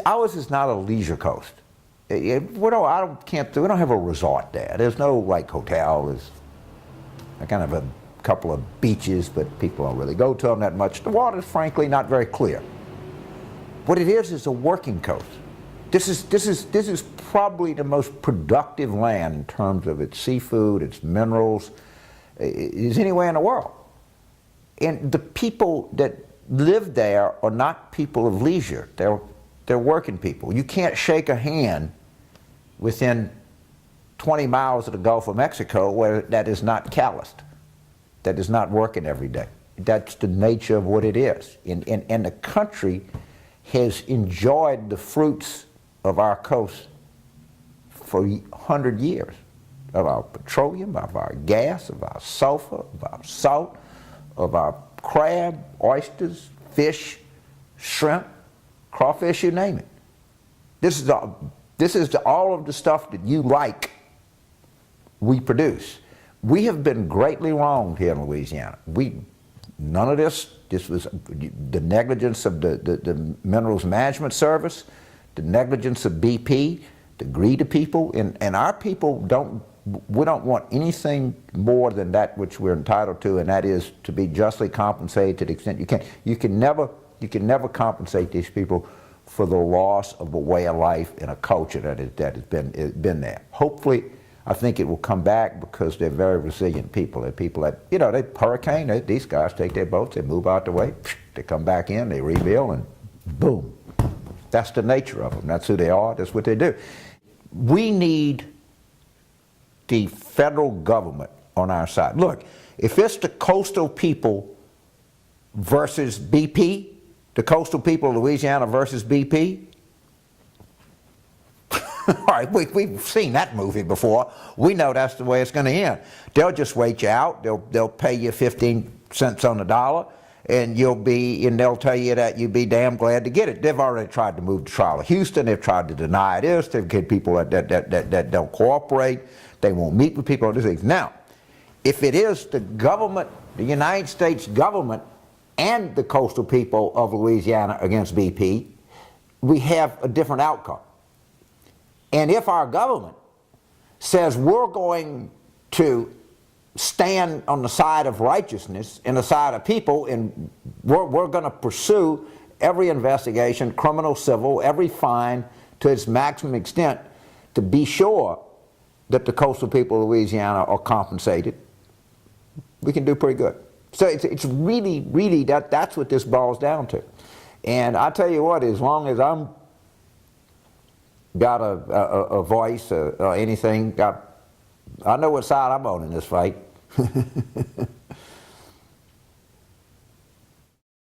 Ours is not a leisure coast. We don't have a resort there. There's no like hotel. There's kind of a couple of beaches, but people don't really go to them that much. The water's frankly not very clear. What it is a working coast. This is probably the most productive land in terms of its seafood, its minerals, is anywhere in the world. And the people that live there are not people of leisure. They're working people. You can't shake a hand within 20 miles of the Gulf of Mexico where that is not calloused, that is not working every day. That's the nature of what it is. And the country has enjoyed the fruits of our coast for 100 years, of our petroleum, of our gas, of our sulfur, of our salt, of our crab, oysters, fish, shrimp, crawfish, you name it. This is all of the stuff that you like, we produce. We have been greatly wronged here in Louisiana. None of this was the negligence of the Minerals Management Service, the negligence of BP, the greed of people, and our people we don't want anything more than that which we're entitled to, and that is to be justly compensated to the extent you can. You can never compensate these people for the loss of a way of life and a culture that has been there. Hopefully, I think it will come back because they're very resilient people. They're people that, they hurricane, these guys take their boats, they move out the way, they come back in, they rebuild, and boom. That's the nature of them. That's who they are. That's what they do. We need the federal government on our side. Look, if it's the coastal people versus BP, the coastal people of Louisiana versus BP, all right, we've seen that movie before. We know that's the way it's going to end. They'll just wait you out. They'll pay you 15 cents on the dollar, and they'll tell you that you'd be damn glad to get it. They've already tried to move the trial of Houston. They've tried to deny this. They've get people that don't cooperate. They won't meet with people on these things. Now, if it is the government, the United States government, and the coastal people of Louisiana against BP, we have a different outcome. And if our government says we're going to stand on the side of righteousness and the side of people, and we're going to pursue every investigation, criminal, civil, every fine to its maximum extent to be sure that the coastal people of Louisiana are compensated, we can do pretty good. So it's really, that's what this boils down to. And I tell you what, as long as I'm got a voice or anything, I know what side I'm on in this fight.